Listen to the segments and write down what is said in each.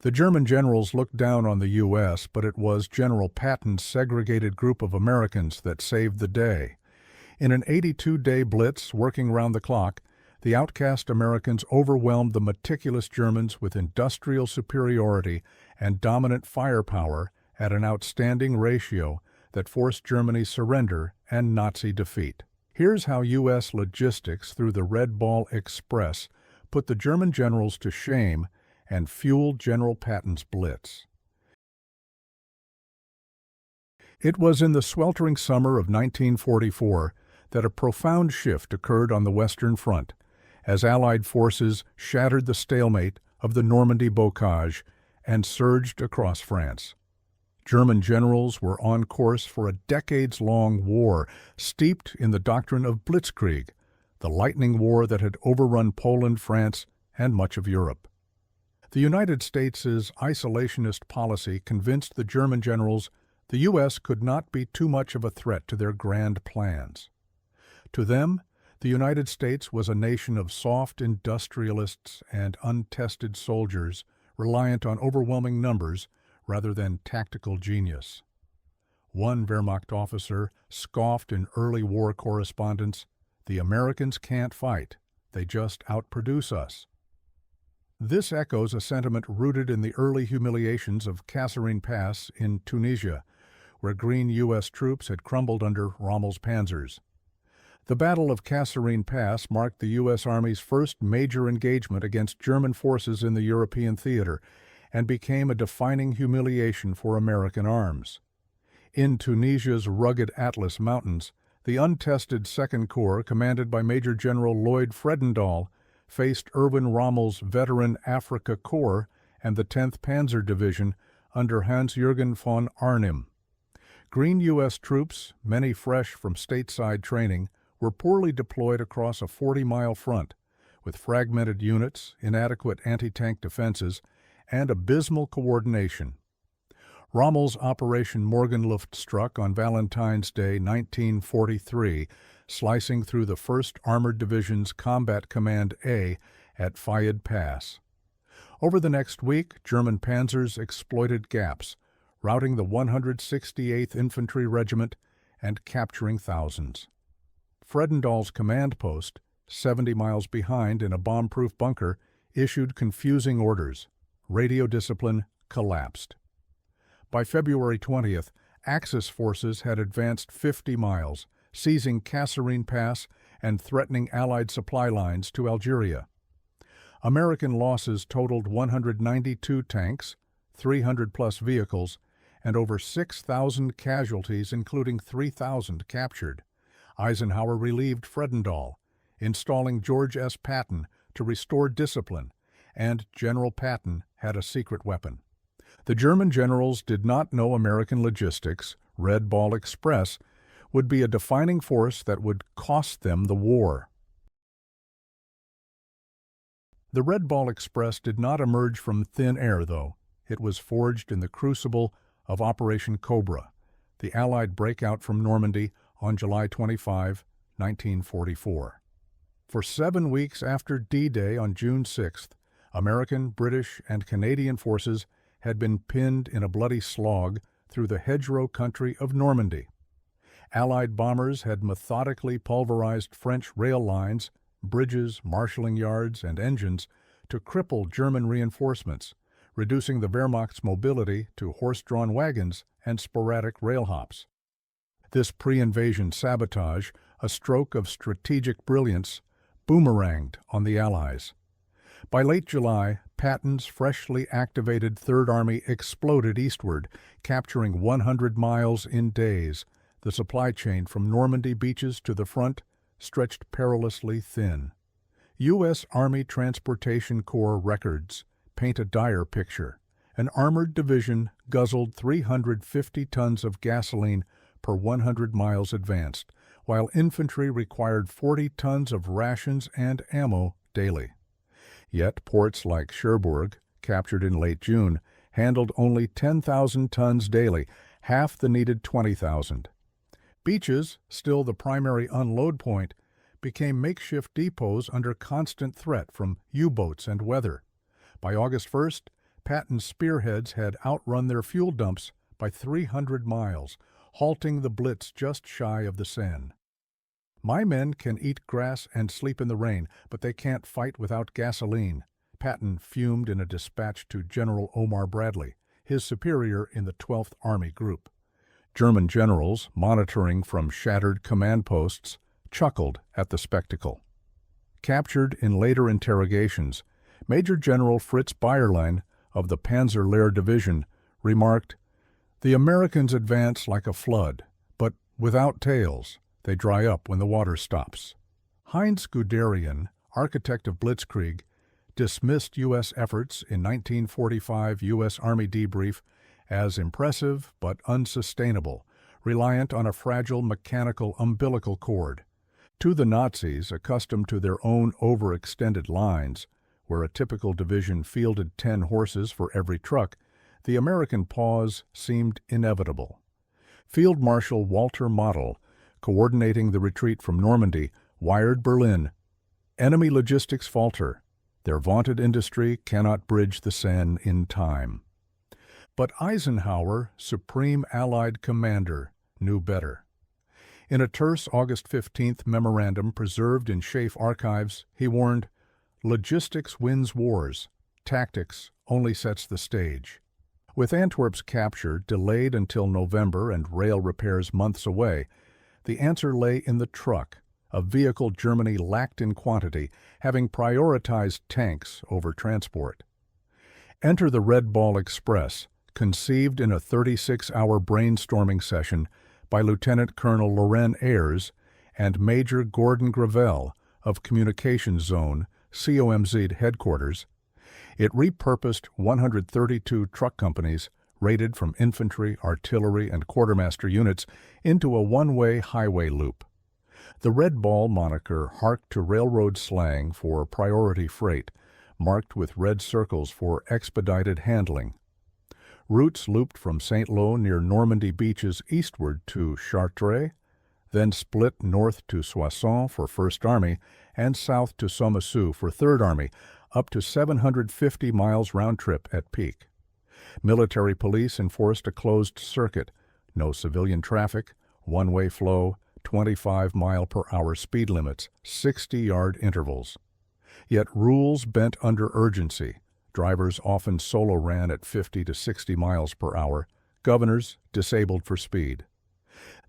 The German generals looked down on the U.S., but it was General Patton's segregated group of Americans that saved the day. In an 82-day blitz working round the clock, the outcast Americans overwhelmed the meticulous Germans with industrial superiority and dominant firepower at an outstanding ratio that forced Germany's surrender and Nazi defeat. Here's how U.S. logistics through the Red Ball Express put the German generals to shame and fueled General Patton's blitz. It was in the sweltering summer of 1944 that a profound shift occurred on the Western Front, as Allied forces shattered the stalemate of the Normandy bocage and surged across France. German generals were on course for a decades-long war steeped in the doctrine of blitzkrieg, the lightning war that had overrun Poland, France, and much of Europe. The United States' isolationist policy convinced the German generals the U.S. could not be too much of a threat to their grand plans. To them, the United States was a nation of soft industrialists and untested soldiers reliant on overwhelming numbers rather than tactical genius. One Wehrmacht officer scoffed in early war correspondence, "The Americans can't fight, they just outproduce us." This echoes a sentiment rooted in the early humiliations of Kasserine Pass in Tunisia, where green U.S. troops had crumbled under Rommel's panzers. The Battle of Kasserine Pass marked the U.S. Army's first major engagement against German forces in the European theater and became a defining humiliation for American arms. In Tunisia's rugged Atlas Mountains, the untested Second Corps, commanded by Major General Lloyd Fredendall, faced Erwin Rommel's veteran Afrika Korps and the 10th Panzer Division under Hans-Jürgen von Arnim. Green U.S. troops, many fresh from stateside training, were poorly deployed across a 40-mile front, with fragmented units, inadequate anti-tank defenses, and abysmal coordination. Rommel's Operation Morgenluft struck on Valentine's Day 1943, slicing through the 1st Armored Division's Combat Command A at Fayed Pass. Over the next week, German panzers exploited gaps, routing the 168th Infantry Regiment and capturing thousands. Fredendall's command post, 70 miles behind in a bomb-proof bunker, issued confusing orders. Radio discipline collapsed. By February 20th, Axis forces had advanced 50 miles, seizing Kasserine Pass and threatening Allied supply lines to Algeria. American losses totaled 192 tanks, 300-plus vehicles, and over 6,000 casualties, including 3,000 captured. Eisenhower relieved Fredendall, installing George S. Patton to restore discipline, and General Patton had a secret weapon. The German generals did not know American logistics, Red Ball Express, would be a defining force that would cost them the war. The Red Ball Express did not emerge from thin air, though. It was forged in the crucible of Operation Cobra, the Allied breakout from Normandy on July 25, 1944. For 7 weeks after D-Day on June 6th, American, British, and Canadian forces had been pinned in a bloody slog through the hedgerow country of Normandy. Allied bombers had methodically pulverized French rail lines, bridges, marshalling yards, and engines to cripple German reinforcements, reducing the Wehrmacht's mobility to horse-drawn wagons and sporadic rail hops. This pre-invasion sabotage, a stroke of strategic brilliance, boomeranged on the Allies. By late July, Patton's freshly activated Third Army exploded eastward, capturing 100 miles in days. The supply chain from Normandy beaches to the front stretched perilously thin. U.S. Army Transportation Corps records paint a dire picture. An armored division guzzled 350 tons of gasoline per 100 miles advanced, while infantry required 40 tons of rations and ammo daily. Yet ports like Cherbourg, captured in late June, handled only 10,000 tons daily, half the needed 20,000. Beaches, still the primary unload point, became makeshift depots under constant threat from U-boats and weather. By August 1st, Patton's spearheads had outrun their fuel dumps by 300 miles, halting the blitz just shy of the Seine. "My men can eat grass and sleep in the rain, but they can't fight without gasoline," Patton fumed in a dispatch to General Omar Bradley, his superior in the 12th Army Group. German generals, monitoring from shattered command posts, chuckled at the spectacle. Captured in later interrogations, Major General Fritz Bayerlein of the Panzer-Lehr Division remarked, "The Americans advance like a flood, but without tails. They dry up when the water stops." Heinz Guderian, architect of Blitzkrieg, dismissed U.S. efforts in 1945 U.S. Army debrief as impressive but unsustainable, reliant on a fragile mechanical umbilical cord. To the Nazis, accustomed to their own overextended lines, where a typical division fielded 10 horses for every truck, the American pause seemed inevitable. Field Marshal Model, coordinating the retreat from Normandy, wired Berlin, "Enemy logistics falter. Their vaunted industry cannot bridge the Seine in time." But Eisenhower, Supreme Allied Commander, knew better. In a terse August 15th memorandum preserved in Schaeff archives, he warned, "Logistics wins wars. Tactics only sets the stage." With Antwerp's capture delayed until November and rail repairs months away, the answer lay in the truck, a vehicle Germany lacked in quantity, having prioritized tanks over transport. Enter the Red Ball Express, conceived in a 36-hour brainstorming session by Lieutenant Colonel Loren Ayres and Major Gordon Gravel of Communications Zone, COMZ headquarters. It repurposed 132 truck companies, rated from infantry, artillery, and quartermaster units, into a one-way highway loop. The Red Ball moniker harked to railroad slang for priority freight, marked with red circles for expedited handling. Routes looped from Saint-Lô near Normandy beaches eastward to Chartres, then split north to Soissons for 1st Army and south to Somiseux for 3rd Army, up to 750 miles round-trip at peak. Military police enforced a closed circuit, no civilian traffic, one-way flow, 25-mile-per-hour speed limits, 60-yard intervals. Yet rules bent under urgency. Drivers often solo ran at 50 to 60 miles per hour, governors disabled for speed.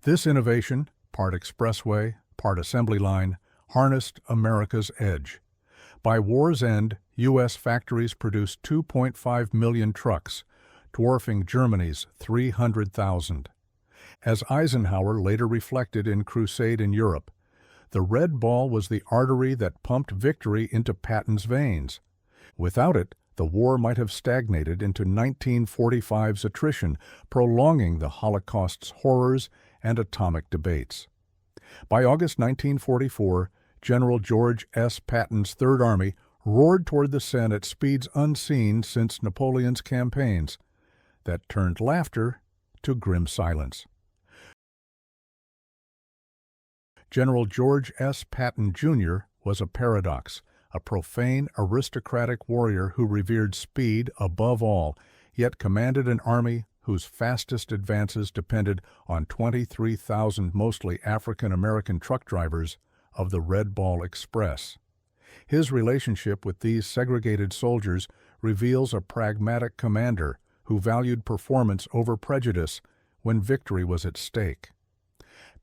This innovation, part expressway, part assembly line, harnessed America's edge. By war's end, U.S. factories produced 2.5 million trucks, dwarfing Germany's 300,000. As Eisenhower later reflected in Crusade in Europe, the Red Ball was the artery that pumped victory into Patton's veins. Without it, the war might have stagnated into 1945's attrition, prolonging the Holocaust's horrors and atomic debates. By August 1944, General George S. Patton's Third Army roared toward the Seine at speeds unseen since Napoleon's campaigns that turned laughter to grim silence. General George S. Patton, Jr. was a paradox, a profane, aristocratic warrior who revered speed above all, yet commanded an army whose fastest advances depended on 23,000 mostly African-American truck drivers of the Red Ball Express. His relationship with these segregated soldiers reveals a pragmatic commander who valued performance over prejudice when victory was at stake.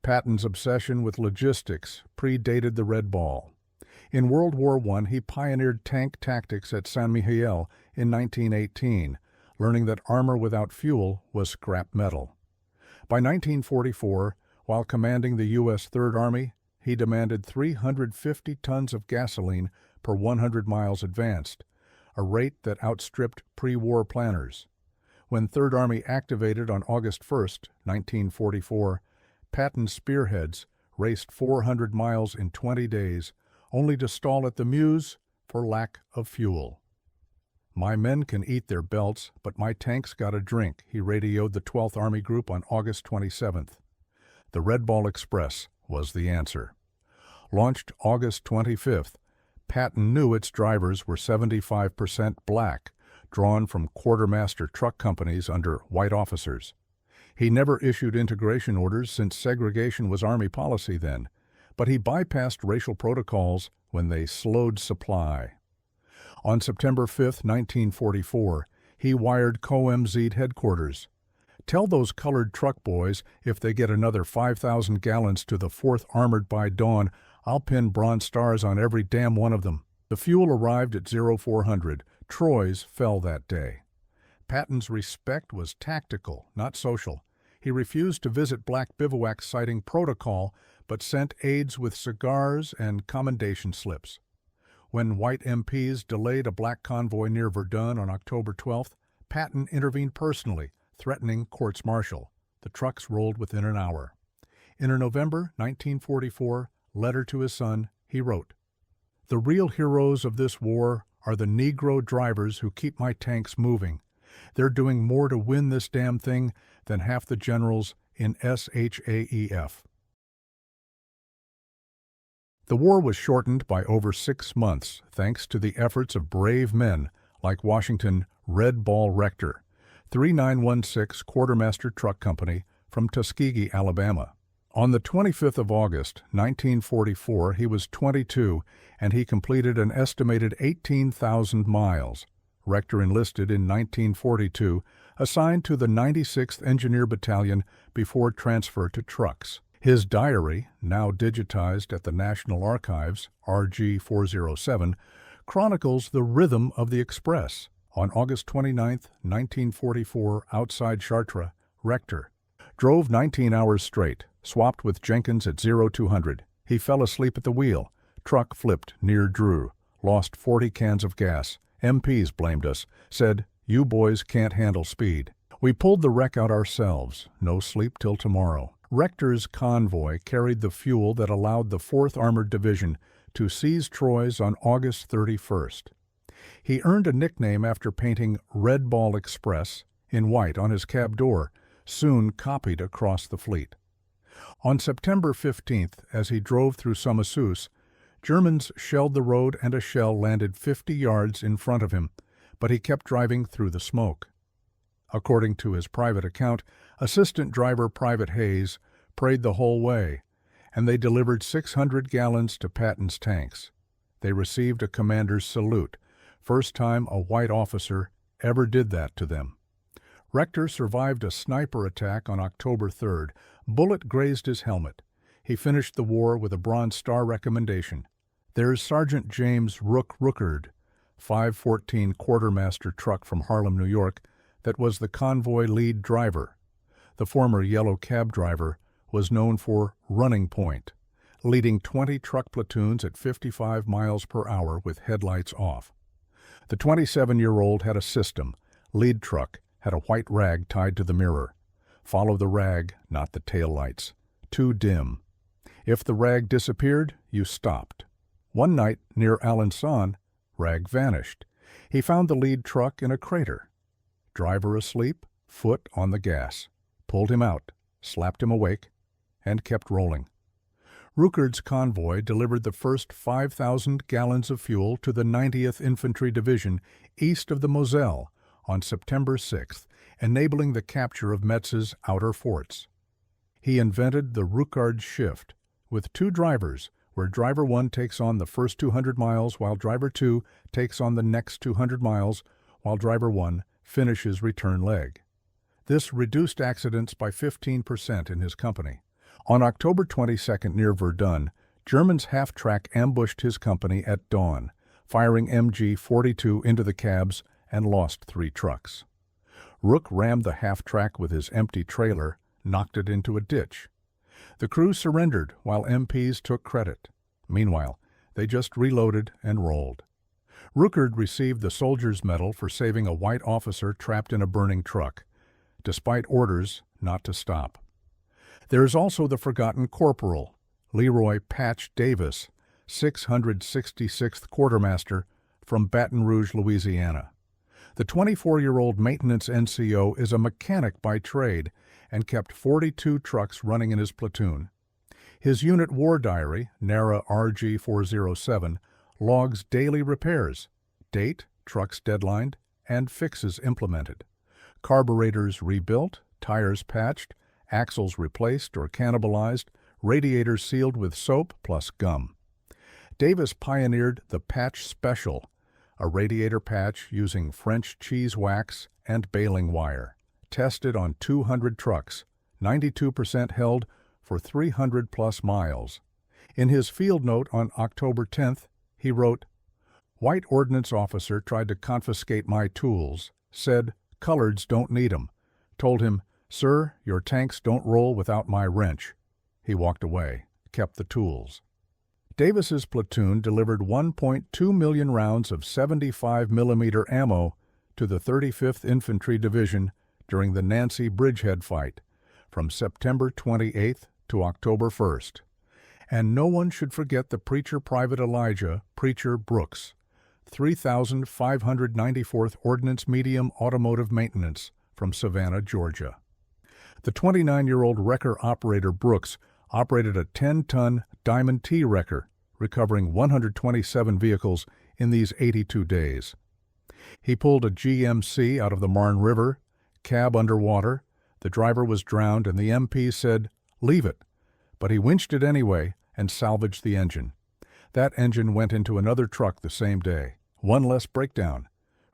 Patton's obsession with logistics predated the Red Ball. In World War I, he pioneered tank tactics at Saint-Mihiel in 1918, learning that armor without fuel was scrap metal. By 1944, while commanding the U.S. Third Army, he demanded 350 tons of gasoline per 100 miles advanced, a rate that outstripped pre-war planners. When Third Army activated on August 1, 1944, Patton's spearheads raced 400 miles in 20 days, only to stall at the Meuse for lack of fuel. "My men can eat their belts, but my tanks got a drink," he radioed the 12th Army Group on August 27th. The Red Ball Express was the answer. Launched August 25th, Patton knew its drivers were 75% black, drawn from quartermaster truck companies under white officers. He never issued integration orders since segregation was Army policy then, but he bypassed racial protocols when they slowed supply. On September 5, 1944, he wired Co-MZ headquarters. "Tell those colored truck boys if they get another 5,000 gallons to the 4th Armored by dawn, I'll pin bronze stars on every damn one of them." The fuel arrived at 0400. Troy's fell that day. Patton's respect was tactical, not social. He refused to visit black bivouacs citing protocol, but sent aides with cigars and commendation slips. When white MPs delayed a black convoy near Verdun on October 12th, Patton intervened personally, threatening courts-martial. The trucks rolled within an hour. In a November 1944 letter to his son, he wrote, "The real heroes of this war are the Negro drivers who keep my tanks moving. They're doing more to win this damn thing than half the generals in SHAEF." The war was shortened by over 6 months thanks to the efforts of brave men like Washington Red Ball Rector, 3916 Quartermaster Truck Company from Tuskegee, Alabama. On the 25th of August, 1944, he was 22 and he completed an estimated 18,000 miles. Rector enlisted in 1942, assigned to the 96th Engineer Battalion before transfer to trucks. His diary, now digitized at the National Archives, RG 407, chronicles the rhythm of the Express. On August 29, 1944, outside Chartres, Rector drove 19 hours straight, swapped with Jenkins at 0200. He fell asleep at the wheel. Truck flipped near Drew, lost 40 cans of gas. MPs blamed us, said, "You boys can't handle speed." We pulled the wreck out ourselves. No sleep till tomorrow. Rector's convoy carried the fuel that allowed the 4th Armored Division to seize Troy's on August 31st. He earned a nickname after painting Red Ball Express in white on his cab door, soon copied across the fleet. On September 15th, as he drove through Somasus, Germans shelled the road and a shell landed 50 yards in front of him, but he kept driving through the smoke. According to his private account, Assistant Driver Private Hayes prayed the whole way, and they delivered 600 gallons to Patton's tanks. They received a commander's salute, first time a white officer ever did that to them. Rector survived a sniper attack on October 3rd. Bullet grazed his helmet. He finished the war with a Bronze Star recommendation. There's Sergeant James Rookard, 514 Quartermaster truck from Harlem, New York, that was the convoy lead driver. The former yellow cab driver was known for running point, leading 20 truck platoons at 55 miles per hour with headlights off. The 27-year-old had a system. Lead truck had a white rag tied to the mirror. Follow the rag, not the taillights. Too dim. If the rag disappeared, you stopped. One night, near Alençon, rag vanished. He found the lead truck in a crater. Driver asleep, foot on the gas. Pulled him out, slapped him awake, and kept rolling. Rookard's convoy delivered the first 5,000 gallons of fuel to the 90th Infantry Division east of the Moselle on September 6th, enabling the capture of Metz's outer forts. He invented the Rookard shift, with 2 drivers, where Driver 1 takes on the first 200 miles while Driver 2 takes on the next 200 miles while Driver 1 finishes return leg. This reduced accidents by 15% in his company. On October 22nd near Verdun, Germans half-track ambushed his company at dawn, firing MG-42 into the cabs and lost 3 trucks. Rook rammed the half-track with his empty trailer, knocked it into a ditch. The crew surrendered while MPs took credit. Meanwhile, they just reloaded and rolled. Rookard received the Soldier's Medal for saving a white officer trapped in a burning truck, despite orders not to stop. There is also the forgotten Corporal, Leroy Patch Davis, 666th Quartermaster from Baton Rouge, Louisiana. The 24-year-old maintenance NCO is a mechanic by trade and kept 42 trucks running in his platoon. His unit war diary, NARA RG 407, logs daily repairs, date, trucks deadlined, and fixes implemented. Carburetors rebuilt, tires patched, axles replaced or cannibalized, radiators sealed with soap plus gum. Davis pioneered the Patch Special, a radiator patch using French cheese wax and baling wire. Tested on 200 trucks, 92% held for 300-plus miles. In his field note on October 10th, he wrote, "White ordnance officer tried to confiscate my tools, said, 'Coloreds don't need 'em.' Told him, 'Sir, your tanks don't roll without my wrench.' He walked away, kept the tools." Davis's platoon delivered 1.2 million rounds of 75mm ammo to the 35th Infantry Division during the Nancy Bridgehead fight from September 28th to October 1st. And no one should forget the Preacher Private Elijah Preacher Brooks, 3,594th Ordnance Medium Automotive Maintenance from Savannah, Georgia. The 29-year-old wrecker operator Brooks operated a 10-ton Diamond T wrecker, recovering 127 vehicles in these 82 days. He pulled a GMC out of the Marne River, cab underwater, the driver was drowned, and the MP said, "Leave it." But he winched it anyway and salvaged the engine. That engine went into another truck the same day. One less breakdown.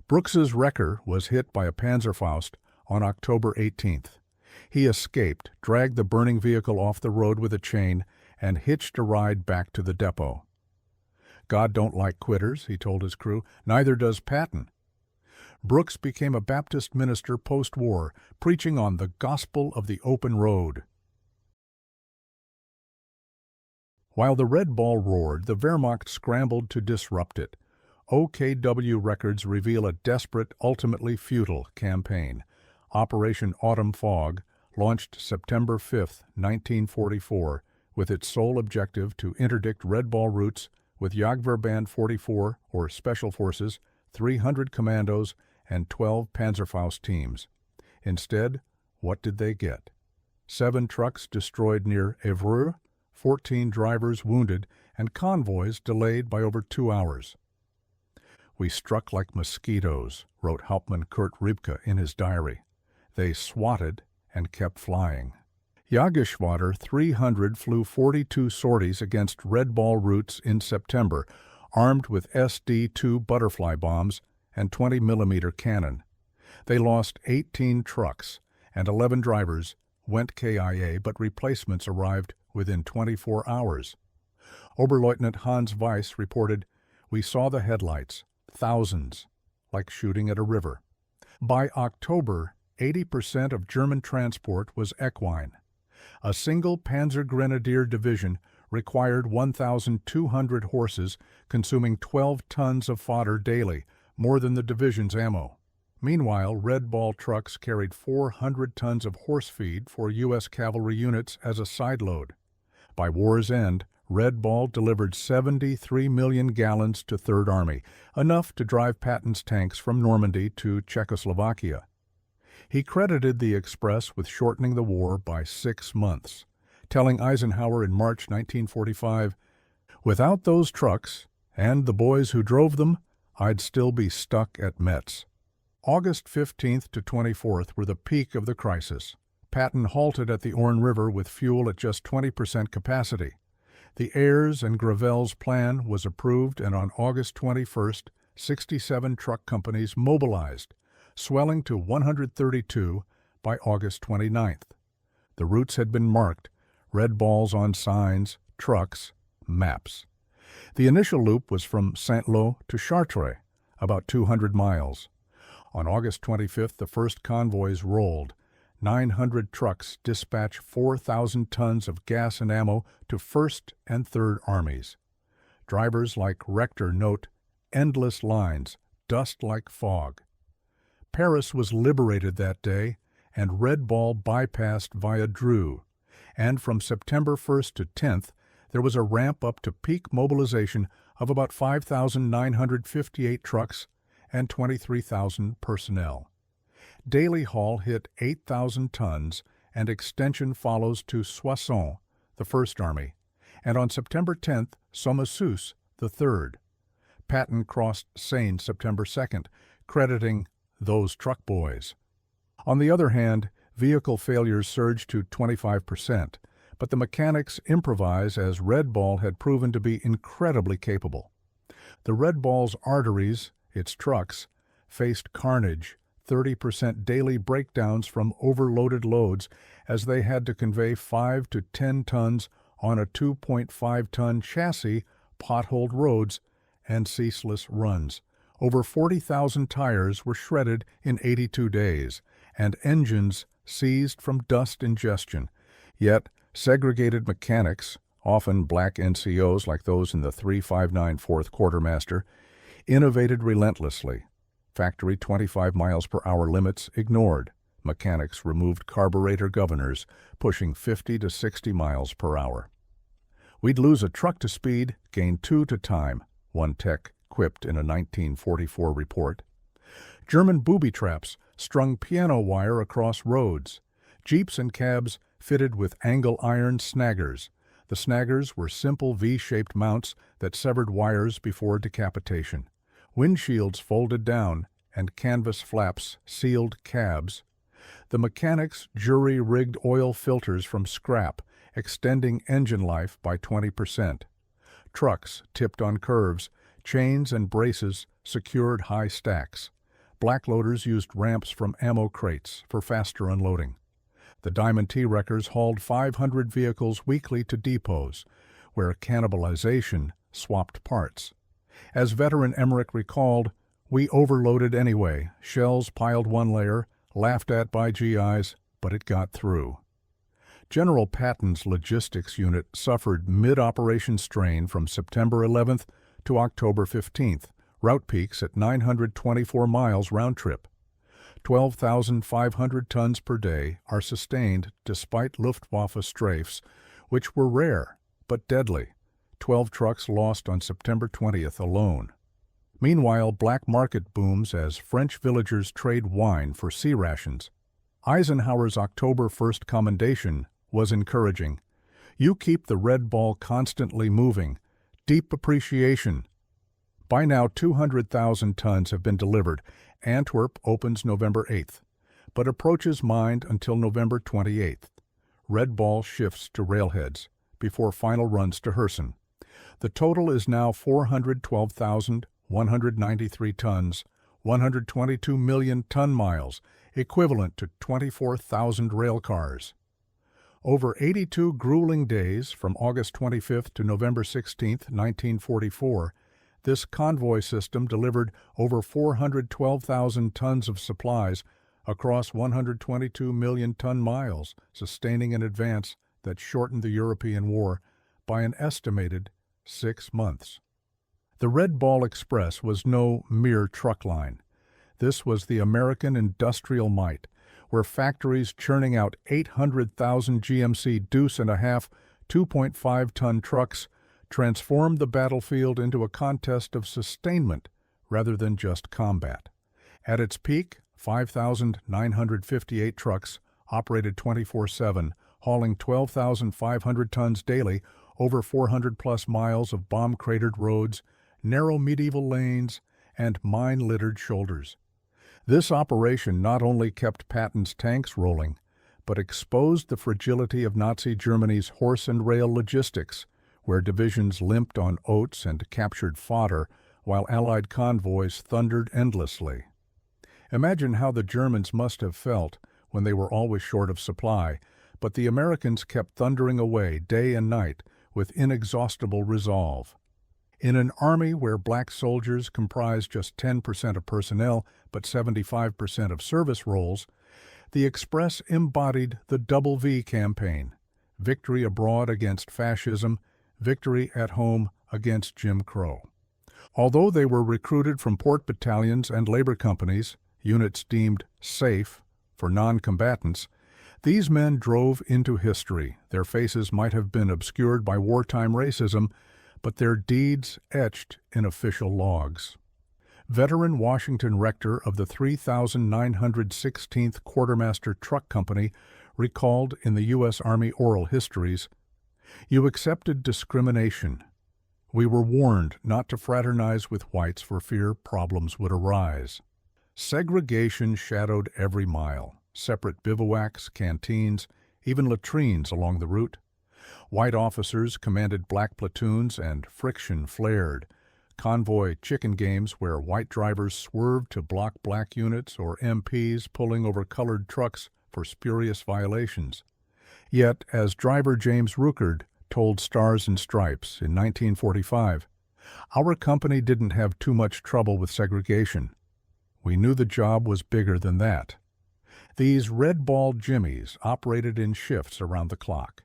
Brooks's wrecker was hit by a Panzerfaust on October 18th. He escaped, dragged the burning vehicle off the road with a chain, and hitched a ride back to the depot. "God don't like quitters," he told his crew. "Neither does Patton." Brooks became a Baptist minister post-war, preaching on the gospel of the open road. While the Red Ball roared, the Wehrmacht scrambled to disrupt it. OKW records reveal a desperate, ultimately futile campaign. Operation Autumn Fog, launched September 5, 1944, with its sole objective to interdict Red Ball routes with Jagdverband 44, or Special Forces, 300 commandos, and 12 Panzerfaust teams. Instead, what did they get? 7 trucks destroyed near Évreux, 14 drivers wounded, and convoys delayed by over 2 hours. "We struck like mosquitoes," wrote Hauptmann Kurt Riebke in his diary. "They swatted and kept flying." Jagdgeschwader 300 flew 42 sorties against Red Ball routes in September, armed with SD-2 butterfly bombs and 20mm cannon. They lost 18 trucks, and 11 drivers went KIA, but replacements arrived within 24 hours. Oberleutnant Hans Weiss reported, "We saw the headlights, thousands, like shooting at a river." By October, 80% of German transport was equine. A single Panzer Grenadier division required 1,200 horses, consuming 12 tons of fodder daily, more than the division's ammo. Meanwhile, Red Ball trucks carried 400 tons of horse feed for U.S. cavalry units as a side load. By war's end, Red Ball delivered 73 million gallons to Third Army, enough to drive Patton's tanks from Normandy to Czechoslovakia. He credited the Express with shortening the war by 6 months, telling Eisenhower in March 1945, "Without those trucks, and the boys who drove them, I'd still be stuck at Metz." August 15th to 24th were the peak of the crisis. Patton halted at the Orne River with fuel at just 20% capacity. The Ayres and Gravel's plan was approved, and on August 21st, 67 truck companies mobilized, swelling to 132 by August 29th. The routes had been marked, red balls on signs, trucks, maps. The initial loop was from Saint-Lô to Chartres, about 200 miles. On August 25th, the first convoys rolled. 900 trucks dispatched 4,000 tons of gas and ammo to First and Third Armies. Drivers like Rector note, "endless lines, dust like fog." Paris was liberated that day, and Red Ball bypassed via Dreux, and from September 1st to 10th, there was a ramp up to peak mobilization of about 5,958 trucks and 23,000 personnel. Daily haul hit 8,000 tons, and extension follows to Soissons, the First Army, and on September 10th, Sommesous, the Third. Patton crossed Seine September 2nd, crediting those truck boys. On the other hand, vehicle failures surged to 25%, but the mechanics improvise as Red Ball had proven to be incredibly capable. The Red Ball's arteries, its trucks, faced carnage, 30% daily breakdowns from overloaded loads as they had to convey 5 to 10 tons on a 2.5-ton chassis, potholed roads, and ceaseless runs. Over 40,000 tires were shredded in 82 days, and engines seized from dust ingestion. Yet, segregated mechanics, often black NCOs like those in the 359 4th Quartermaster, innovated relentlessly. Factory 25 miles per hour limits ignored. Mechanics removed carburetor governors, pushing 50 to 60 miles per hour. "We'd lose a truck to speed, gain 2 to time," one tech quipped in a 1944 report. German booby traps strung piano wire across roads. Jeeps and cabs fitted with angle iron snaggers. The snaggers were simple V-shaped mounts that severed wires before decapitation. Windshields folded down and canvas flaps sealed cabs. The mechanics jury-rigged oil filters from scrap, extending engine life by 20%. Trucks tipped on curves, chains and braces secured high stacks. Black loaders used ramps from ammo crates for faster unloading. The Diamond T-Wreckers hauled 500 vehicles weekly to depots, where cannibalization swapped parts. As veteran Emmerich recalled, "We overloaded anyway, shells piled one layer, laughed at by GIs, but it got through." General Patton's logistics unit suffered mid-operation strain from September 11th to October 15th, route peaks at 924 miles round trip. 12,500 tons per day are sustained despite Luftwaffe strafes, which were rare but deadly. 12 trucks lost on September 20th alone. Meanwhile, black market booms as French villagers trade wine for sea rations. Eisenhower's October 1st commendation was encouraging. "You keep the Red Ball constantly moving. Deep appreciation." By now, 200,000 tons have been delivered. Antwerp opens November 8th, but approaches mined until November 28th. Red Ball shifts to railheads before final runs to Herson. The total is now 412,193 tons, 122 million ton miles, equivalent to 24,000 rail cars. Over 82 grueling days from August 25th to November 16th, 1944, this convoy system delivered over 412,000 tons of supplies across 122 million ton miles, sustaining an advance that shortened the European War by an estimated 6 months. The Red Ball Express was no mere truck line. This was the American industrial might, where factories churning out 800,000 GMC deuce-and-a-half 2.5-ton trucks transformed the battlefield into a contest of sustainment rather than just combat. At its peak, 5,958 trucks operated 24/7, hauling 12,500 tons daily over 400-plus miles of bomb-cratered roads, narrow medieval lanes, and mine-littered shoulders. This operation not only kept Patton's tanks rolling, but exposed the fragility of Nazi Germany's horse and rail logistics, where divisions limped on oats and captured fodder while Allied convoys thundered endlessly. Imagine how the Germans must have felt when they were always short of supply, but the Americans kept thundering away day and night with inexhaustible resolve. In an army where black soldiers comprised just 10% of personnel but 75% of service roles, the Express embodied the Double V campaign: victory abroad against fascism, victory at home against Jim Crow. Although they were recruited from port battalions and labor companies, units deemed safe for non-combatants, these men drove into history. Their faces might have been obscured by wartime racism, but their deeds etched in official logs. Veteran Washington Rector of the 3,916th Quartermaster Truck Company recalled in the U.S. Army oral histories, "You accepted discrimination. We were warned not to fraternize with whites for fear problems would arise." Segregation shadowed every mile, separate bivouacs, canteens, even latrines along the route. White officers commanded black platoons and friction flared. Convoy chicken games where white drivers swerved to block black units or MPs pulling over colored trucks for spurious violations. Yet, as driver James Ruckert told Stars and Stripes in 1945, our company didn't have too much trouble with segregation. We knew the job was bigger than that. These red-ball jimmies operated in shifts around the clock.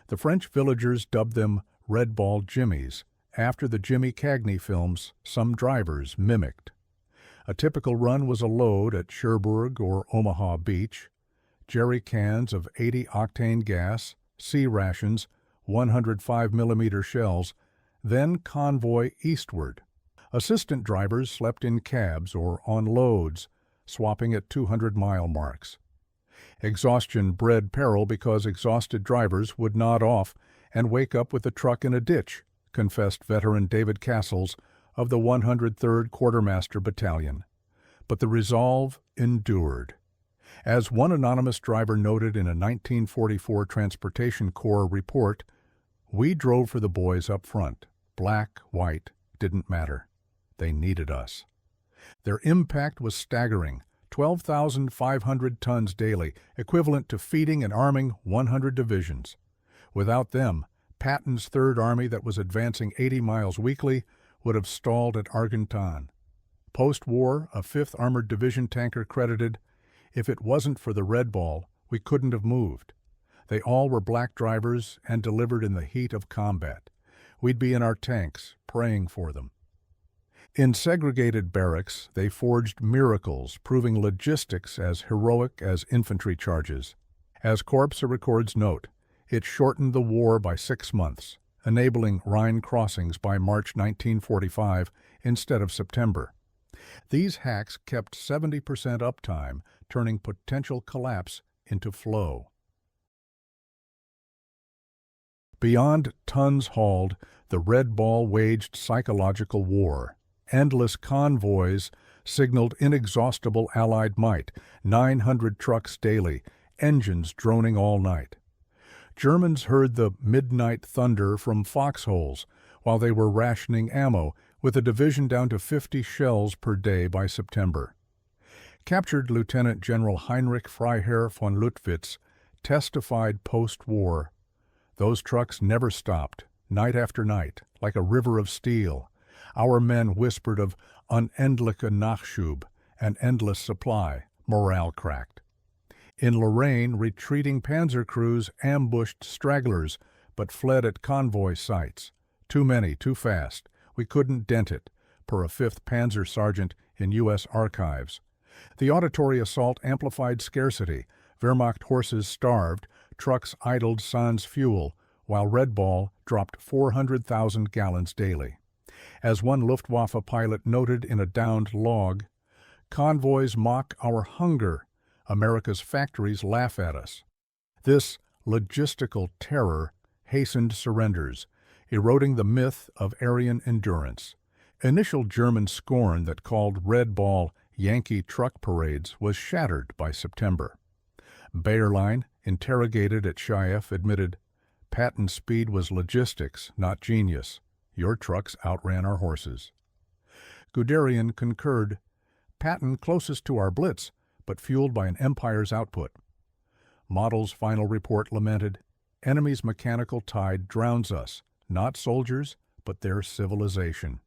The French villagers dubbed them red-ball jimmies, after the Jimmy Cagney films some drivers mimicked. A typical run was a load at Cherbourg or Omaha Beach, jerry cans of 80-octane gas, sea rations, 105mm shells, then convoy eastward. Assistant drivers slept in cabs or on loads, swapping at 200-mile marks. Exhaustion bred peril because exhausted drivers would nod off and wake up with the truck in a ditch, confessed veteran David Castles of the 103rd Quartermaster Battalion. But the resolve endured. As one anonymous driver noted in a 1944 Transportation Corps report, "We drove for the boys up front. Black, white, didn't matter. They needed us." Their impact was staggering, 12,500 tons daily, equivalent to feeding and arming 100 divisions. Without them, Patton's Third Army that was advancing 80 miles weekly would have stalled at Argentan. Post-war, a 5th Armored Division tanker credited, "If it wasn't for the Red Ball, we couldn't have moved. They all were black drivers and delivered in the heat of combat. We'd be in our tanks, praying for them." In segregated barracks, they forged miracles, proving logistics as heroic as infantry charges. As Corps records note, it shortened the war by 6 months, enabling Rhine crossings by March 1945 instead of September. These hacks kept 70% uptime, turning potential collapse into flow. Beyond tons hauled, the Red Ball waged psychological war. Endless convoys signaled inexhaustible Allied might, 900 trucks daily, engines droning all night. Germans heard the midnight thunder from foxholes while they were rationing ammo, with a division down to 50 shells per day by September. Captured Lieutenant General Heinrich Freiherr von Luttwitz testified post-war, "Those trucks never stopped, night after night, like a river of steel. Our men whispered of unendliche Nachschub, an endless supply, morale cracked." In Lorraine, retreating panzer crews ambushed stragglers, but fled at convoy sites. "Too many, too fast. We couldn't dent it," per a 5th Panzer sergeant in U.S. archives. The auditory assault amplified scarcity. Wehrmacht horses starved, trucks idled sans fuel, while Red Ball dropped 400,000 gallons daily. As one Luftwaffe pilot noted in a downed log, "Convoys mock our hunger. America's factories laugh at us." This logistical terror hastened surrenders, eroding the myth of Aryan endurance. Initial German scorn that called Red Ball Yankee truck parades was shattered by September. Bayerlein, interrogated at Schiaff, admitted, "Patton's speed was logistics, not genius. Your trucks outran our horses." Guderian concurred, "Patton closest to our blitz, but fueled by an empire's output." Model's final report lamented, "Enemy's mechanical tide drowns us, not soldiers, but their civilization."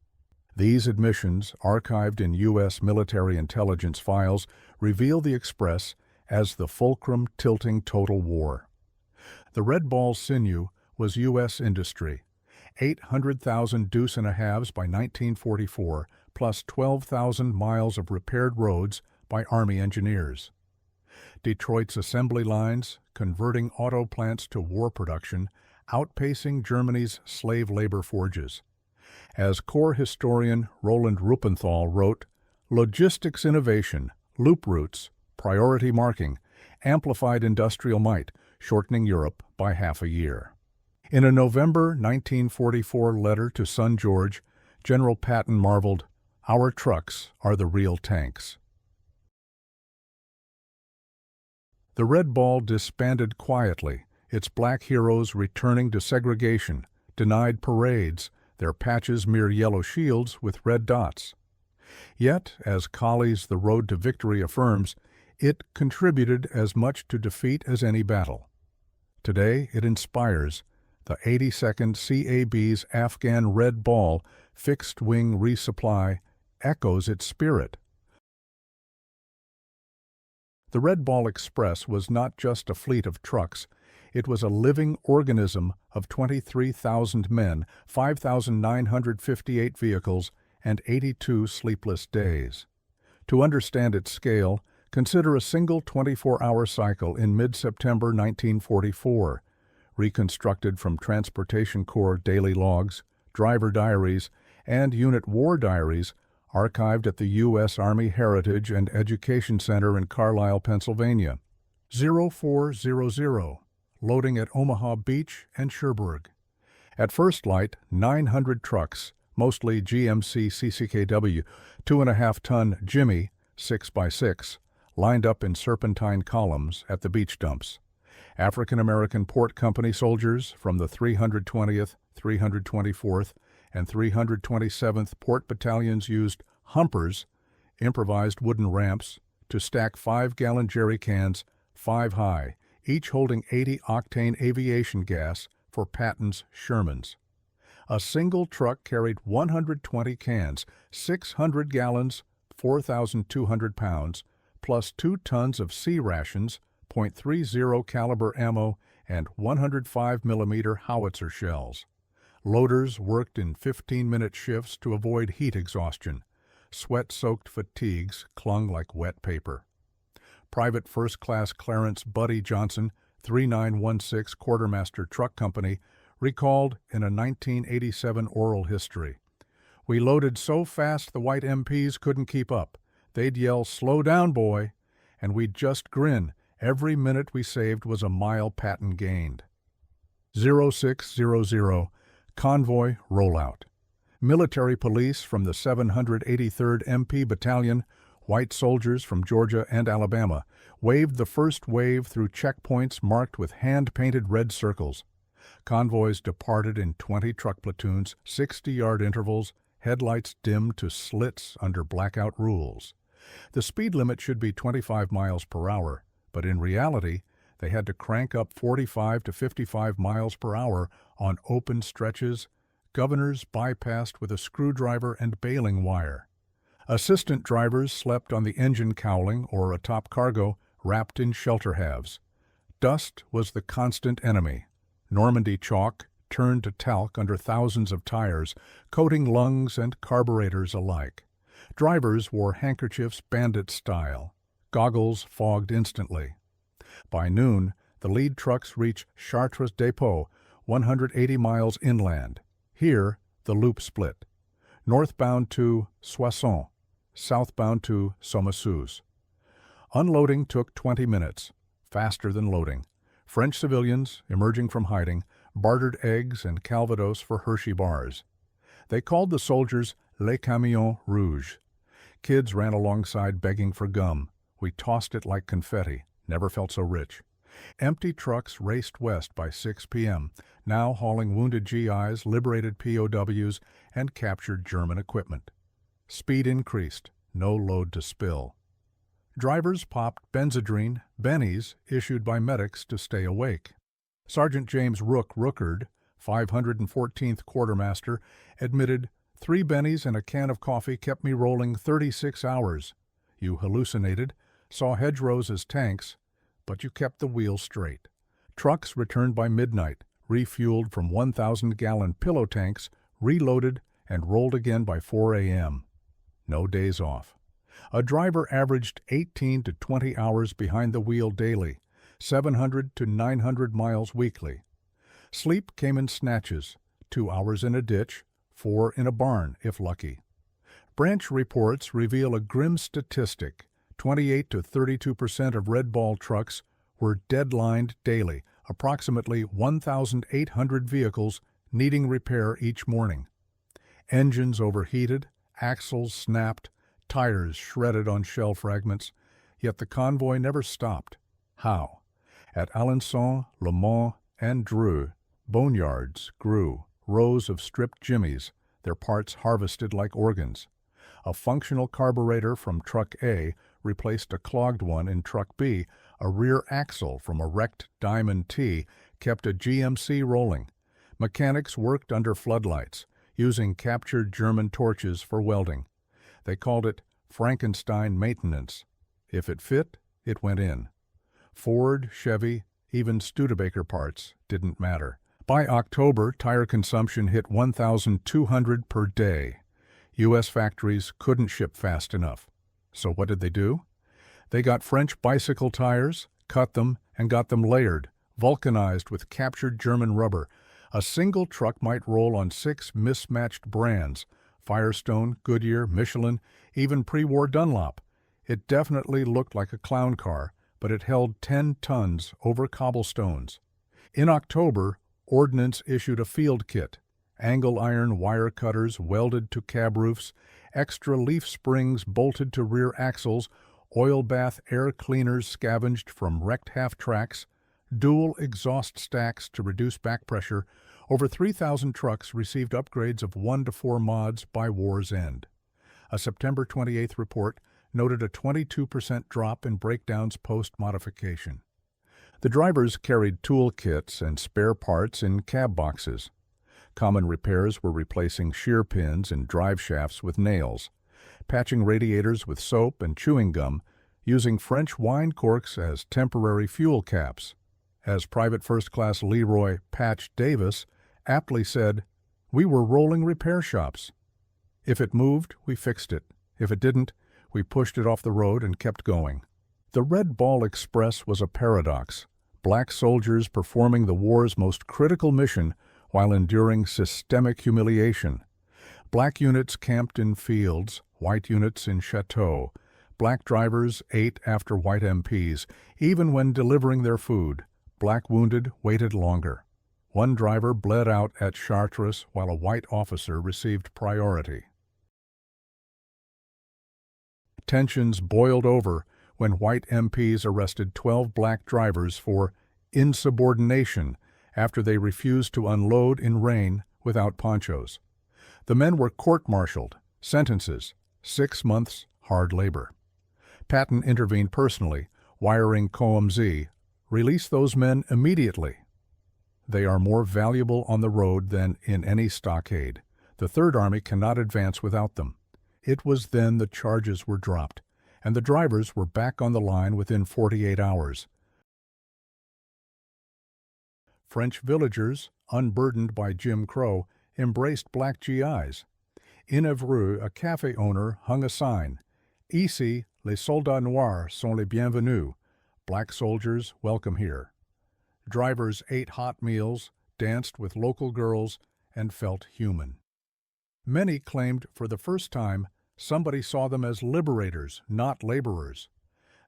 These admissions, archived in U.S. military intelligence files, reveal the Express as the fulcrum tilting total war. The Red Ball sinew was U.S. industry, 800,000 deuce-and-a-halves by 1944, plus 12,000 miles of repaired roads by Army engineers. Detroit's assembly lines, converting auto plants to war production, outpacing Germany's slave labor forges. As Corps historian Roland Ruppenthal wrote, "Logistics innovation, loop routes, priority marking, amplified industrial might, shortening Europe by half a year." In a November 1944 letter to son George, General Patton marveled, "Our trucks are the real tanks." The Red Ball disbanded quietly, its black heroes returning to segregation, denied parades, their patches mere yellow shields with red dots. Yet, as Colley's The Road to Victory affirms, it contributed as much to defeat as any battle. Today, it inspires. The 82nd CAB's Afghan Red Ball fixed-wing resupply echoes its spirit. The Red Ball Express was not just a fleet of trucks. It was a living organism of 23,000 men, 5,958 vehicles, and 82 sleepless days. To understand its scale, consider a single 24-hour cycle in mid-September 1944, reconstructed from Transportation Corps daily logs, driver diaries, and unit war diaries archived at the U.S. Army Heritage and Education Center in Carlisle, Pennsylvania. 0400, loading at Omaha Beach and Cherbourg. At first light, 900 trucks, mostly GMC CCKW, 2.5-ton Jimmy, 6x6, lined up in serpentine columns at the beach dumps. African-American Port Company soldiers from the 320th, 324th, and 327th Port Battalions used humpers, improvised wooden ramps, to stack 5-gallon jerry cans, 5 high, each holding 80-octane aviation gas for Patton's Shermans. A single truck carried 120 cans, 600 gallons, 4,200 pounds, plus 2 tons of C rations, .30 caliber ammo, and 105 mm howitzer shells. Loaders worked in 15-minute shifts to avoid heat exhaustion. Sweat-soaked fatigues clung like wet paper. Private First Class Clarence Buddy Johnson, 3916 Quartermaster Truck Company, recalled in a 1987 oral history, "We loaded so fast the white MPs couldn't keep up. They'd yell, 'Slow down, boy,' and we'd just grin. Every minute we saved was a mile Patton gained." 0600, Convoy Rollout. Military police from the 783rd MP Battalion, white soldiers from Georgia and Alabama, waved the first wave through checkpoints marked with hand-painted red circles. Convoys departed in 20 truck platoons, 60-yard intervals, headlights dimmed to slits under blackout rules. The speed limit should be 25 miles per hour, but in reality, they had to crank up 45 to 55 miles per hour on open stretches, governors bypassed with a screwdriver and baling wire. Assistant drivers slept on the engine cowling or atop cargo, wrapped in shelter halves. Dust was the constant enemy. Normandy chalk turned to talc under thousands of tires, coating lungs and carburetors alike. Drivers wore handkerchiefs bandit style. Goggles fogged instantly. By noon, the lead trucks reached Chartres Depot, 180 miles inland. Here, the loop split. Northbound to Soissons, southbound to Somasus. Unloading took 20 minutes, faster than loading. French civilians, emerging from hiding, bartered eggs and Calvados for Hershey bars. They called the soldiers Les Camions Rouges. Kids ran alongside begging for gum. We tossed it like confetti. Never felt so rich. Empty trucks raced west by 6 p.m., now hauling wounded GIs, liberated POWs, and captured German equipment. Speed increased, no load to spill. Drivers popped Benzedrine, bennies issued by medics to stay awake. Sergeant James Rookard, 514th Quartermaster, admitted, 3 bennies and a can of coffee kept me rolling 36 hours. You hallucinated, saw hedgerows as tanks, but you kept the wheel straight. Trucks returned by midnight, refueled from 1,000-gallon pillow tanks, reloaded, and rolled again by 4 a.m. No days off. A driver averaged 18 to 20 hours behind the wheel daily, 700 to 900 miles weekly. Sleep came in snatches, 2 hours in a ditch, 4 in a barn, if lucky. Branch reports reveal a grim statistic. 28 to 32% of Red Ball trucks were deadlined daily, approximately 1,800 vehicles needing repair each morning. Engines overheated, axles snapped, tires shredded on shell fragments, yet the convoy never stopped. How? At Alençon, Le Mans, and Dreux, boneyards grew, rows of stripped jimmies, their parts harvested like organs. A functional carburetor from Truck A replaced a clogged one in Truck B. A rear axle from a wrecked Diamond T kept a GMC rolling. Mechanics worked under floodlights, using captured German torches for welding. They called it Frankenstein maintenance. If it fit, it went in. Ford, Chevy, even Studebaker parts didn't matter. By October, tire consumption hit 1,200 per day. U.S. factories couldn't ship fast enough. So what did they do? They got French bicycle tires, cut them, and got them layered, vulcanized with captured German rubber. A single truck might roll on 6 mismatched brands: Firestone, Goodyear, Michelin, even pre-war Dunlop. It definitely looked like a clown car, but it held 10 tons over cobblestones. In October, Ordnance issued a field kit: angle iron wire cutters welded to cab roofs, extra leaf springs bolted to rear axles, oil bath air cleaners scavenged from wrecked half-tracks, dual exhaust stacks to reduce back pressure. Over 3,000 trucks received upgrades of 1 to 4 mods by war's end. A September 28th report noted a 22% drop in breakdowns post-modification. The drivers carried tool kits and spare parts in cab boxes. Common repairs were replacing shear pins in drive shafts with nails, patching radiators with soap and chewing gum, using French wine corks as temporary fuel caps. As Private First Class Leroy Patch Davis aptly said, "We were rolling repair shops. If it moved, we fixed it. If it didn't, we pushed it off the road and kept going." The Red Ball Express was a paradox. Black soldiers performing the war's most critical mission while enduring systemic humiliation. Black units camped in fields, white units in chateaux. Black drivers ate after white MPs, even when delivering their food. Black wounded waited longer. One driver bled out at Chartres while a white officer received priority. Tensions boiled over when white MPs arrested 12 black drivers for insubordination after they refused to unload in rain without ponchos. The men were court-martialed. Sentences: 6 months hard labor. Patton intervened personally, wiring COMZ, "Release those men immediately. They are more valuable on the road than in any stockade. The Third Army cannot advance without them." It was then the charges were dropped, and the drivers were back on the line within 48 hours. French villagers, unburdened by Jim Crow, embraced black GIs. In Évreux, a cafe owner hung a sign: "Ici, les soldats noirs sont les bienvenus." Black soldiers welcome here. Drivers ate hot meals, danced with local girls, and felt human. Many claimed for the first time somebody saw them as liberators, not laborers.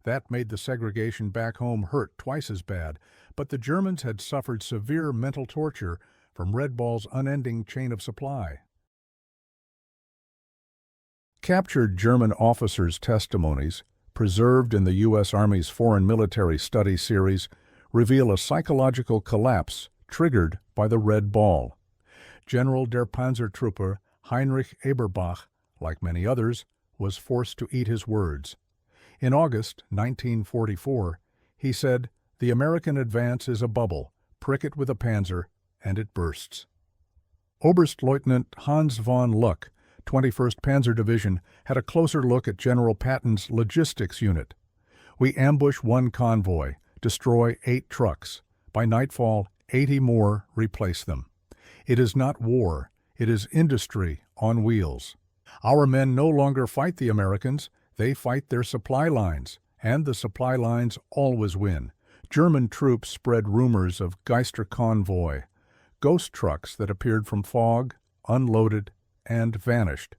That made the segregation back home hurt twice as bad, but the Germans had suffered severe mental torture from Red Ball's unending chain of supply. Captured German officers' testimonies, preserved in the U.S. Army's Foreign Military Studies series, reveal a psychological collapse triggered by the Red Ball. General der Panzertruppe Heinrich Eberbach, like many others, was forced to eat his words. In August 1944, he said, "The American advance is a bubble. Prick it with a panzer, and it bursts." Oberstleutnant Hans von Luck, 21st Panzer Division, had a closer look at General Patton's logistics unit. "We ambush one convoy, destroy 8 trucks. By nightfall, 80 more replace them. It is not war, it is industry on wheels. Our men no longer fight the Americans, they fight their supply lines, and the supply lines always win." German troops spread rumors of Geister convoy, ghost trucks that appeared from fog, unloaded, and vanished.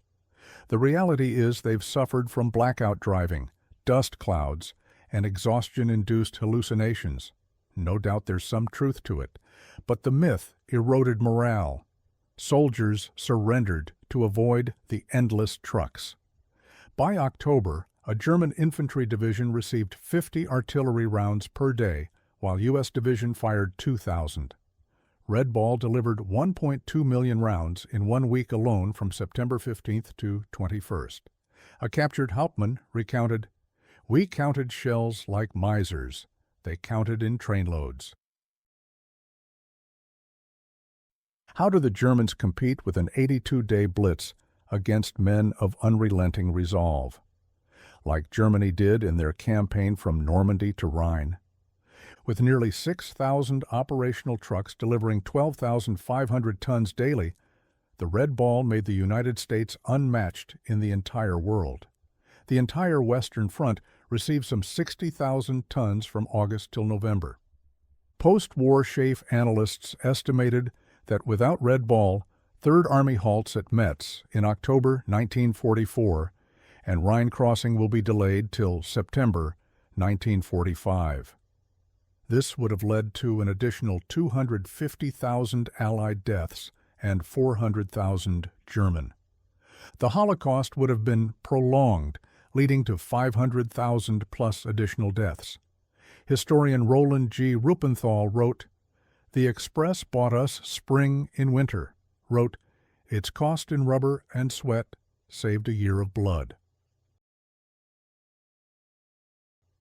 The reality is they've suffered from blackout driving, dust clouds, and exhaustion-induced hallucinations. No doubt there's some truth to it, but the myth eroded morale. Soldiers surrendered to avoid the endless trucks. By October, A German infantry division received 50 artillery rounds per day, while U.S. division fired 2,000. Red Ball delivered 1.2 million rounds in 1 week alone from September 15th to 21st. A captured Hauptmann recounted, "We counted shells like misers. They counted in trainloads." How do the Germans compete with an 82-day blitz against men of unrelenting resolve? Like Germany did in their campaign from Normandy to Rhine. With nearly 6,000 operational trucks delivering 12,500 tons daily, the Red Ball made the United States unmatched in the entire world. The entire Western Front received some 60,000 tons from August till November. Post-war SHAEF analysts estimated that without Red Ball, Third Army halts at Metz in October 1944, and Rhine crossing will be delayed till September 1945. This would have led to an additional 250,000 Allied deaths and 400,000 German. The Holocaust would have been prolonged, leading to 500,000 plus additional deaths. Historian Roland G. Rupenthal wrote, "The Express bought us spring in winter," wrote, "Its cost in rubber and sweat saved a year of blood."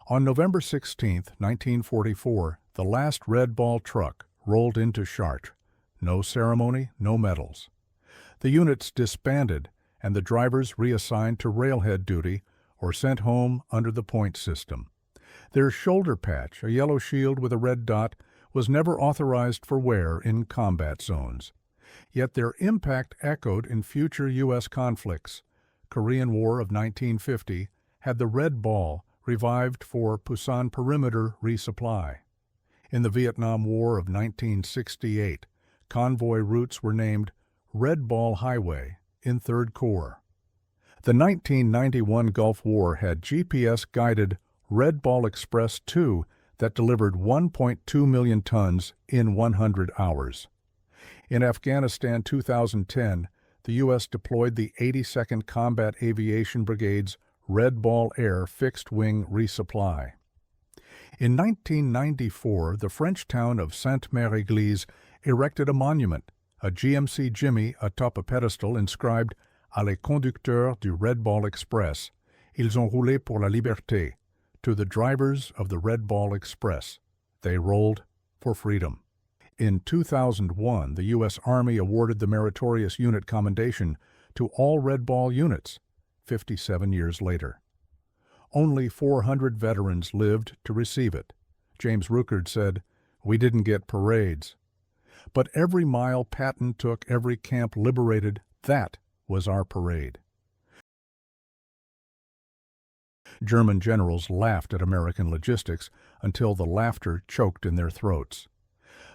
On November 16, 1944, the last Red Ball truck rolled into Chartres. No ceremony, no medals. The units disbanded, and the drivers reassigned to railhead duty or sent home under the point system. Their shoulder patch, a yellow shield with a red dot, was never authorized for wear in combat zones. Yet their impact echoed in future U.S. conflicts. Korean War of 1950 had the Red Ball revived for Pusan perimeter resupply. In the Vietnam War of 1968, convoy routes were named Red Ball Highway in 3rd Corps. The 1991 Gulf War had GPS-guided Red Ball Express II that delivered 1.2 million tons in 100 hours. In Afghanistan 2010, the U.S. deployed the 82nd Combat Aviation Brigade's Red Ball Air fixed-wing resupply. In 1994, the French town of Sainte-Mère-Église erected a monument, a GMC Jimmy atop a pedestal inscribed "À les conducteurs du Red Ball Express, ils ont roulé pour la liberté," to the drivers of the Red Ball Express. They rolled for freedom. In 2001, the U.S. Army awarded the Meritorious Unit Commendation to all Red Ball units, 57 years later. Only 400 veterans lived to receive it. James Ruckert said, "We didn't get parades. But every mile Patton took, every camp liberated, that was our parade." German generals laughed at American logistics until the laughter choked in their throats.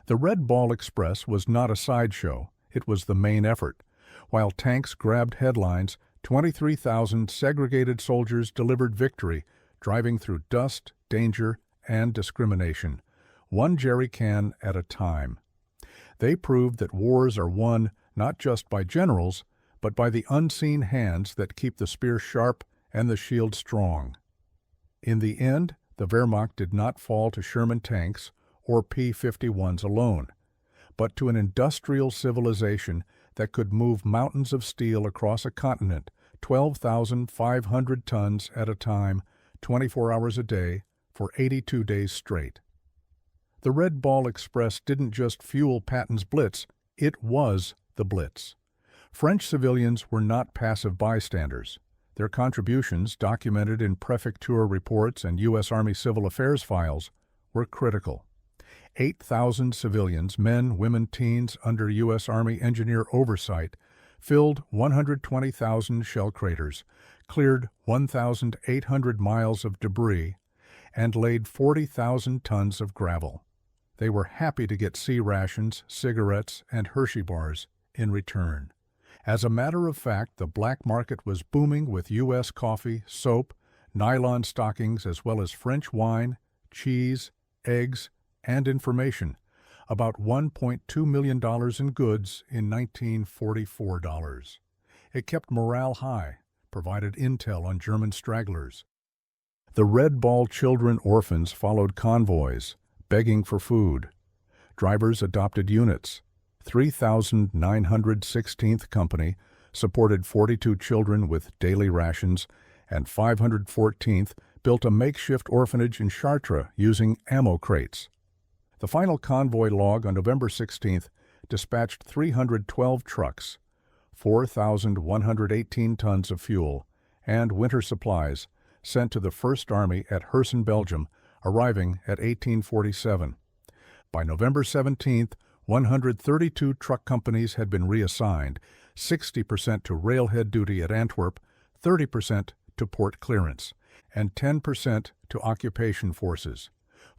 The Red Ball Express was not a sideshow, it was the main effort. While tanks grabbed headlines, 23,000 segregated soldiers delivered victory, driving through dust, danger, and discrimination, one jerry can at a time. They proved that wars are won not just by generals, but by the unseen hands that keep the spear sharp and the shield strong. In the end, the Wehrmacht did not fall to Sherman tanks or P-51s alone, but to an industrial civilization that could move mountains of steel across a continent, 12,500 tons at a time, 24 hours a day, for 82 days straight. The Red Ball Express didn't just fuel Patton's Blitz, it was the Blitz. French civilians were not passive bystanders. Their contributions, documented in prefecture reports and U.S. Army Civil Affairs files, were critical. 8,000 civilians, men, women, teens, under U.S. Army engineer oversight, filled 120,000 shell craters, cleared 1,800 miles of debris, and laid 40,000 tons of gravel. They were happy to get sea rations, cigarettes, and Hershey bars in return. As a matter of fact, the black market was booming with U.S. coffee, soap, nylon stockings, as well as French wine, cheese, eggs, and information, about $1.2 million in goods in 1944 dollars. It kept morale high, provided intel on German stragglers, The Red Ball children orphans followed convoys, begging for food. Drivers adopted units. 3,916th Company supported 42 children with daily rations, and 514th built a makeshift orphanage in Chartres using ammo crates. The final convoy log on November 16th dispatched 312 trucks, 4,118 tons of fuel, and winter supplies sent to the First Army at Herson, Belgium, arriving at 1847. By November 17th, 132 truck companies had been reassigned, 60% to railhead duty at Antwerp, 30% to port clearance, and 10% to occupation forces.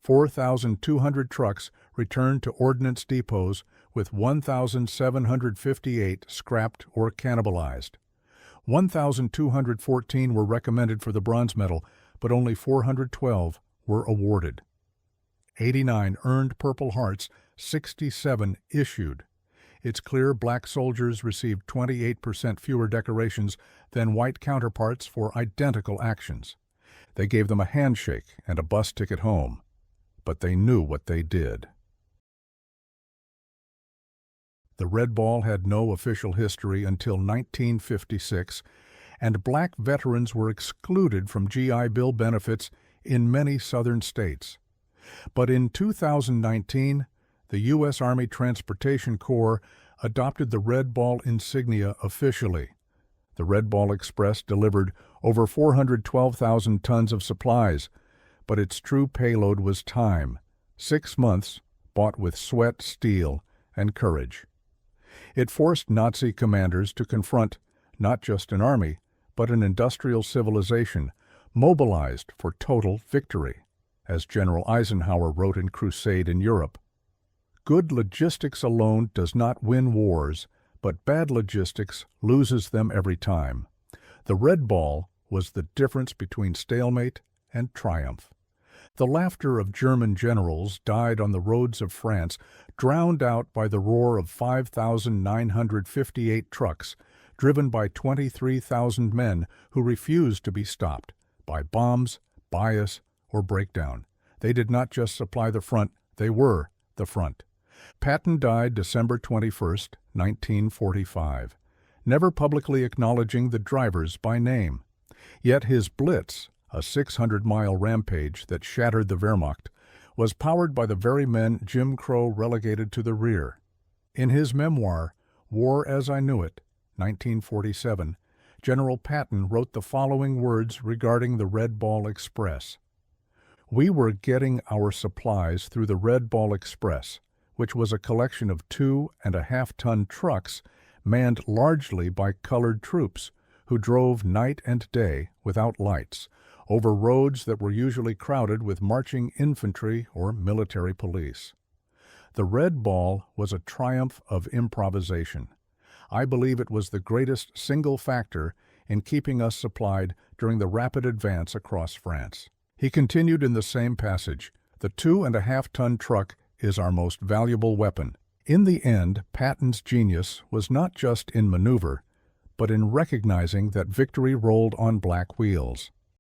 4,200 trucks returned to ordnance depots, with 1,758 scrapped or cannibalized. 1,214 were recommended for the bronze medal, but only 412 were awarded. 89 earned Purple Hearts, 67 issued. It's clear black soldiers received 28% fewer decorations than white counterparts for identical actions. They gave them a handshake and a bus ticket home, but they knew what they did. The Red Ball had no official history until 1956, and black veterans were excluded from GI Bill benefits in many southern states. But in 2019, the U.S. Army Transportation Corps adopted the Red Ball insignia officially. The Red Ball Express delivered over 412,000 tons of supplies, but its true payload was time, 6 months bought with sweat, steel, and courage. It forced Nazi commanders to confront not just an army, but an industrial civilization mobilized for total victory, as General Eisenhower wrote in Crusade in Europe. Good logistics alone does not win wars, but bad logistics loses them every time. The Red Ball was the difference between stalemate and triumph. The laughter of German generals died on the roads of France, drowned out by the roar of 5,958 trucks, driven by 23,000 men who refused to be stopped by bombs, bias, or breakdown. They did not just supply the front, they were the front. Patton died December 21, 1945, never publicly acknowledging the drivers by name. Yet his Blitz, a 600-mile rampage that shattered the Wehrmacht, was powered by the very men Jim Crow relegated to the rear. In his memoir, War as I Knew It, 1947, General Patton wrote the following words regarding the Red Ball Express. "We were getting our supplies through the Red Ball Express, which was a collection of 2.5-ton trucks manned largely by colored troops who drove night and day without lights over roads that were usually crowded with marching infantry or military police. The Red Ball was a triumph of improvisation. I believe it was the greatest single factor in keeping us supplied during the rapid advance across France." He continued in the same passage, "The 2.5-ton truck is our most valuable weapon." In the end, Patton's genius was not just in maneuver, but in recognizing that victory rolled on black wheels.